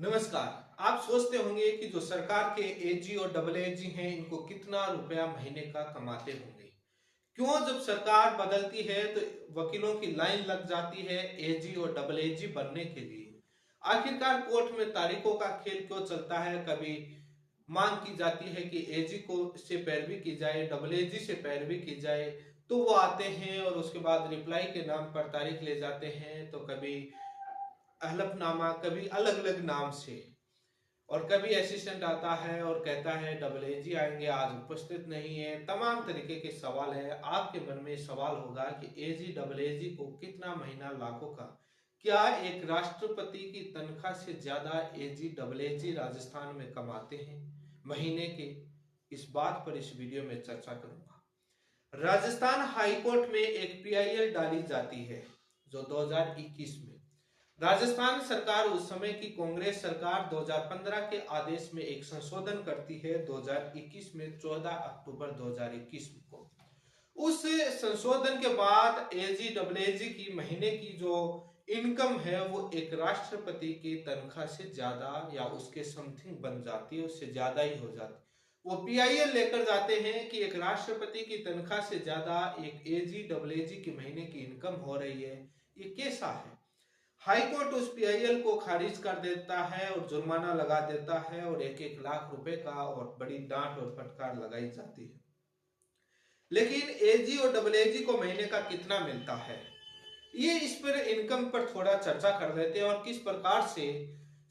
नमस्कार। आप सोचते होंगे कि जो सरकार के एजी और डबल एजी हैं इनको कितना रुपया महीने का कमाते होंगे। क्यों जब सरकार बदलती है तो वकीलों की लाइन लग जाती है एजी और डबल एजी बनने के लिए। आखिरकार कोर्ट में तारीखों का खेल क्यों चलता है। कभी मांग की जाती है कि एजी को से पैरवी की जाए, डबल एजी से पैरवी की जाए, तो वो आते हैं और उसके बाद रिप्लाई के नाम पर तारीख ले जाते हैं। तो कभी हलफनामा, कभी अलग अलग नाम से, और कभी असिस्टेंट आता है और कहता है डबल एजी आएंगे, आज उपस्थित नहीं है। तमाम तरीके के सवाल है। आपके मन में सवाल होगा कि एजी डबल एजी को कितना महीना लाखों का, क्या एक राष्ट्रपति की तनख्वाह से ज्यादा एजी डबल एजी राजस्थान में कमाते हैं महीने के? इस बात पर इस वीडियो में चर्चा करूंगा। राजस्थान हाईकोर्ट में एक पीआईएल डाली जाती है जो 2021 में राजस्थान सरकार, उस समय की कांग्रेस सरकार, 2015 के आदेश में एक संशोधन करती है 2021 में 14 अक्टूबर 2021 को। उस संशोधन के बाद एजी डबल एजी की महीने की जो इनकम है वो एक राष्ट्रपति की तनख्वाह से ज्यादा या उसके समथिंग बन जाती है, उससे ज्यादा ही हो जाती है। वो पीआईएल लेकर जाते हैं कि एक राष्ट्रपति की तनख्वाह से ज्यादा एक एजी डबल एजी की महीने की इनकम हो रही है। ये कैसा है? हाईकोर्ट उस पीआईएल को खारिज कर देता है और जुर्माना लगा देता है और 1-1 लाख रुपए का और बड़ी डांट और फटकार लगाई जाती है। लेकिन एजी और डबल एजी को महीने का कितना मिलता है, ये इस पर इनकम पर थोड़ा चर्चा कर लेते हैं और किस प्रकार से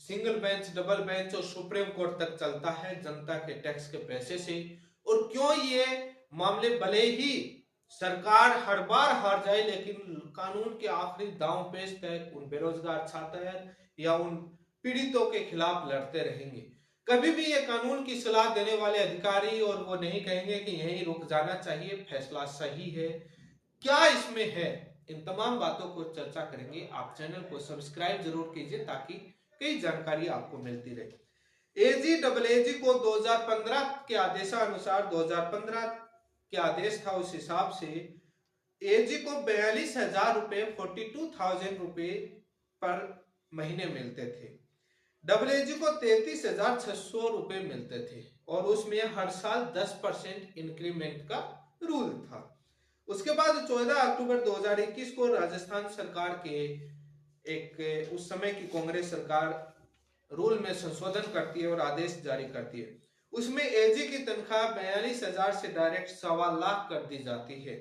सिंगल बेंच, डबल बेंच और सुप्रीम कोर्ट तक चलता है जनता के टैक्स के पैसे से। और क्यों ये मामले भले ही सरकार हर बार हार जाए लेकिन कानून के आखिरी दांव पेश तक उन बेरोजगार छात्र या उन पीड़ितों के खिलाफ लड़ते रहेंगे। कभी भी ये कानून की सलाह देने वाले अधिकारी और वो नहीं कहेंगे कि यहीं रुक जाना चाहिए, फैसला सही है। क्या इसमें है, इन तमाम बातों को चर्चा करेंगे। आप चैनल को सब्सक्राइब जरूर कीजिए ताकि कई जानकारी आपको मिलती रहे। एजी डबल एजी को 2015 के आदेशानुसार, 2015 के आदेश था उस हिसाब से एजी को 42,000 रुपए, 42,000 रुपए पर महीने मिलते थे। डबल एजी को 33,600 रुपए मिलते थे और उसमें हर साल 10% इंक्रीमेंट का रूल था। उसके बाद 14 अक्टूबर 2021 को राजस्थान सरकार के एक उस समय की कांग्रेस सरकार रूल में संशोधन करती है और आदेश जारी करती है। उसमें एजी की तनख्वाह 42,000 से डायरेक्ट 1.25 लाख कर दी जाती है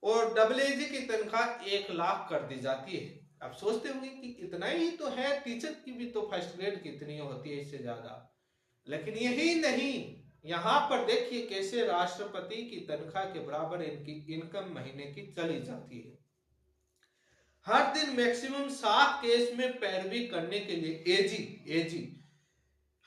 और डबल एजी की तनख्वाह 1 लाख कर दी जाती है। आप सोचते होंगे कि इतना ही तो है, टीचर की भी तो फर्स्ट ग्रेड कितनी होती है, इससे ज्यादा। लेकिन यही नहीं, यहां पर देखिए कैसे राष्ट्रपति की तनख्वाह के बराबर इनकी इनकम महीने की चली जाती है। हर दिन मैक्सिमम 7 केस में पैरवी करने के लिए एजी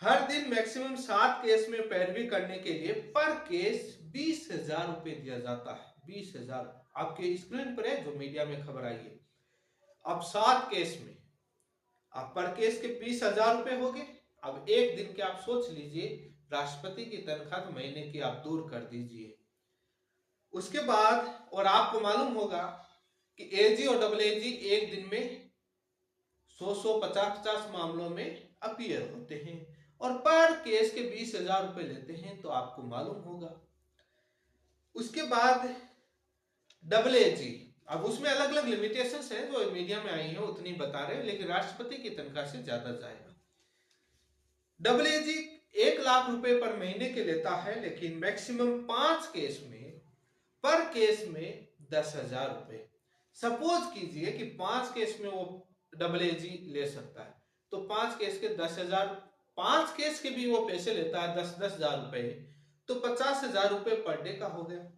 हर दिन मैक्सिमम 7 केस में पैरवी करने के लिए पर केस 20,000 रुपए दिया जाता है। 20,000 आपके स्क्रीन पर है जो मीडिया में खबर आई है। अब 7 केस में अब पर केस के 20,000 रुपए हो गए। अब एक दिन के आप सोच लीजिए, राष्ट्रपति की तनख्वाह महीने की आप दूर कर दीजिए। उसके बाद और आपको मालूम होगा कि एजी और डबल एजी एक दिन में 100 50 मामलों में अपीयर होते हैं और पर केस के 20,000 रुपए लेते हैं, तो आपको मालूम होगा। उसके बाद डबल एजी, अब उसमें अलग अलग लिमिटेशंस हैं जो मीडिया में आई हैं, उतनी बता रहे हैं, लेकिन राष्ट्रपति की तनख्वाह से ज्यादा जाएगा। डबल एजी 1 लाख रुपए पर महीने के लेता है, लेकिन मैक्सिमम 5 केस में पर केस में 10,000 रुपए। सपोज कीजिए कि 5 केस में वो डबल एजी ले सकता है, तो 5 केस के 10,000, 5 केस के भी वो पैसे लेता है 10,000 रुपए, तो 50,000 रुपए पर डे का हो गया।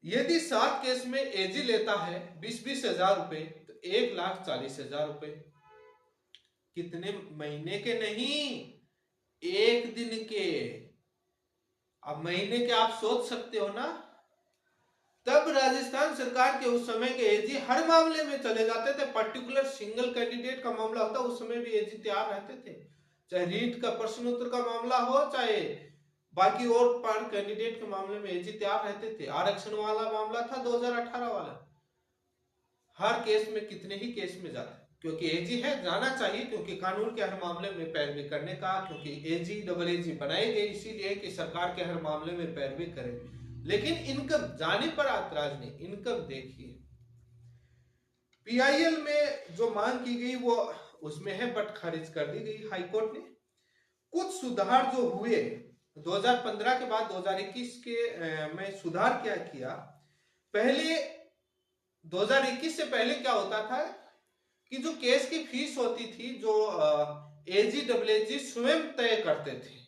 यदि 7 केस में एजी लेता है 20,000 रुपए, तो 1,40,000 रुपए। कितने महीने के नहीं, एक दिन के। अब महीने के आप सोच सकते हो ना। तब राजस्थान सरकार के उस समय के एजी हर मामले में चले जाते थे। पर्टिकुलर सिंगल कैंडिडेट का मामला होता, उस समय भी एजी तैयार रहते थे। चाहे रीट का प्रश्न उत्तर का मामला हो, चाहे बाकी और पर कैंडिडेट के मामले में एजी तैयार रहते थे। आरक्षण वाला मामला था 2018 वाला, हर केस में कितने ही केस में जाते। क्योंकि एजी है, जाना चाहिए, क्योंकि कानून के हर मामले में पैरवी करने का, क्योंकि एजी डबल एजी बनाए गए इसीलिए कि सरकार के हर मामले में पैरवी करें। लेकिन इनकम जाने पर ऐतराज नहीं। इनकम देखिए, पीआईएल में जो मांग की गई वो उसमें है, बट खारिज कर दी गई हाईकोर्ट ने। कुछ सुधार जो हुए 2015 के बाद 2021 के में सुधार क्या किया। पहले 2021 से पहले क्या होता था कि जो केस की फीस होती थी, जो एजी डबल एजी स्वयं तय करते थे,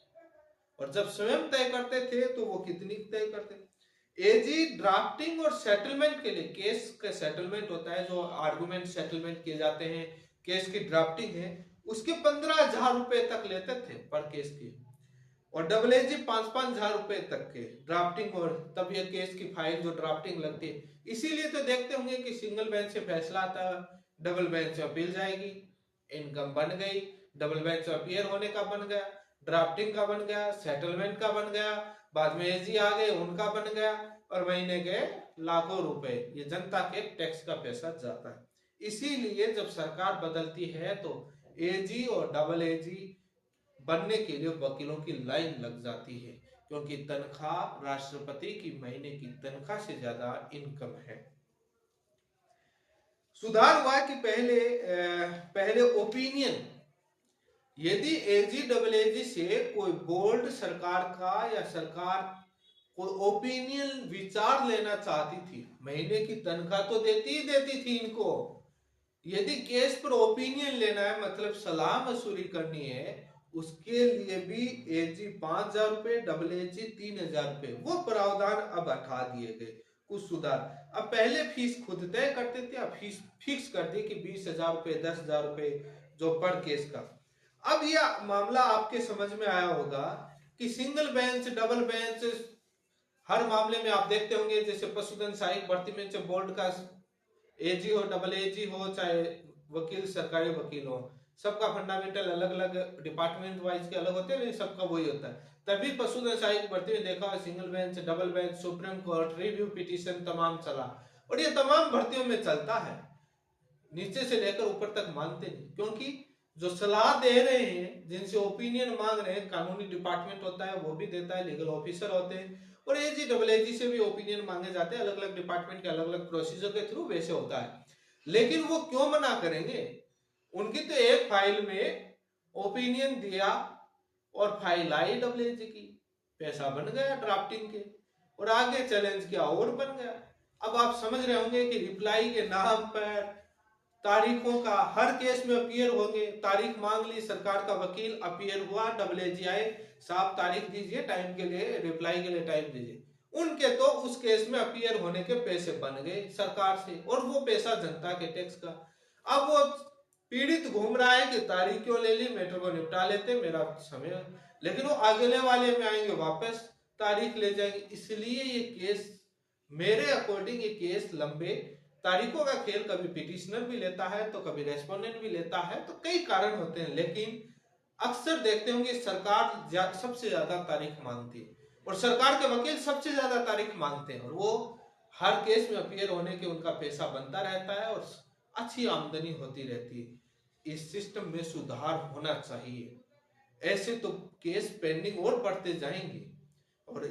और जब स्वयं तय करते थे तो वो कितनी तय करते थे। एजी ड्राफ्टिंग और सेटलमेंट के लिए, केस का सेटलमेंट होता है, जो आर्गुमेंट सेटलमेंट किए जाते हैं, केस की ड्राफ्टिंग है, उसके 15,000 रुपए तक लेते थे पर केस की, और डबल एजी 5,000 रुपए तक के ड्राफ्टिंग, और तब यह केस की फाइल जो ड्राफ्टिंग लगती है। इसीलिए तो देखते होंगे कि सिंगल बेंच से फैसला आता है, डबल बेंच अपील जाएगी, इनकम बन गई, डबल बेंच अपीयर होने का बन गया, ड्राफ्टिंग का बन गया, सेटलमेंट का बन गया, बाद में एजी आ गए, उनका बन गया, और महीने के लाखों रुपए ये जनता के टैक्स का पैसा जाता है। इसीलिए जब सरकार बदलती है तो एजी और डबल एजी बनने के लिए वकीलों की लाइन लग जाती है, क्योंकि तनख्वाह राष्ट्रपति की महीने की तनख्वाह से ज्यादा इनकम है। सुधार हुआ कि पहले ओपिनियन, यदि एजी डबल एजी से कोई बोर्ड सरकार का या सरकार कोई ओपिनियन विचार लेना चाहती थी, महीने की तनख्वाह तो देती ही देती थी इनको, यदि केस पर ओपिनियन लेना है, मतलब सलाह मशूरी करनी है, उसके लिए भी एजी 5,000 रुपए, डबल एजी 3,000 रुपए, वो प्रावधान अब हटा दिए गए। कुछ सुधार, अब पहले फीस खुद तय करते थे, अब फीस फिक्स कर दी कि 20,000 रुपए, 10,000 रुपए जो पर केस का। अब यह मामला आपके समझ में आया होगा कि सिंगल बेंच, डबल बेंच, हर मामले में आप देखते होंगे, जैसे पशुधन सहायक भर्ती में चाहे बोर्ड का एजी हो, डबल एजी हो, चाहे वकील सरकारी वकील हो, सबका फंडामेंटल अलग अलग डिपार्टमेंट वाइज के अलग होते हैं, लेकिन सबका वही होता है। तभी पशुधन सहायक भर्ती में देखा single bench, double bench, supreme court, review petition तमाम चला, और ये तमाम भर्तियों में चलता है, नीचे से लेकर ऊपर तक मानते नहीं, क्योंकि जो सलाह दे रहे हैं, जिनसे ओपिनियन मांग रहे हैं, कानूनी डिपार्टमेंट होता है वो भी देता है, लीगल ऑफिसर होते हैं, और एजी डबल एजी से भी ओपिनियन मांगे जाते हैं, अलग अलग डिपार्टमेंट के अलग अलग प्रोसीजर के थ्रू वैसे होता है। लेकिन वो क्यों मना करेंगे, उनकी तो एक फाइल में ओपिनियन दिया और फाइल आई डबल एजी की, पैसा बन गया ड्राफ्टिंग के, और आगे चैलेंज किया और बन गया। अब आप समझ रहे होंगे कि रिप्लाई के नाम पर तारीखों का, हर केस में अपीयर होंगे, तारीख मांग ली, सरकार का वकील अपीयर हुआ, डबल एजी आए, साफ तारीख दीजिए, टाइम के लिए, रिप्लाई के लिए टाइम दीजिए, उनके तो उस केस में अपीयर होने के पैसे बन गए सरकार से, और वो पैसा जनता के टैक्स का। अब वो पीड़ित घूम रहा है कि तारीख क्यों ले ली, मैटर को निपटा लेते मेरा समय, लेकिन वो अगले वाले में आएंगे वापस तारीख ले जाएंगे। इसलिए ये केस, मेरे अकॉर्डिंग ये केस लंबे, तारीखों का खेल कभी पिटिशनर भी लेता है तो कभी रेस्पोंडेंट भी लेता है, तो कई कारण होते हैं, लेकिन अक्सर देखते होंगे सरकार सबसे ज्यादा तारीख मांगती है, और सरकार के वकील सबसे ज्यादा तारीख मांगते हैं, और वो हर केस में अपीयर होने के उनका पैसा बनता रहता है और अच्छी आमदनी होती रहती है। इस सिस्टम में सुधार होना चाहिए, ऐसे तो केस पेंडिंग और बढ़ते जाएंगे, और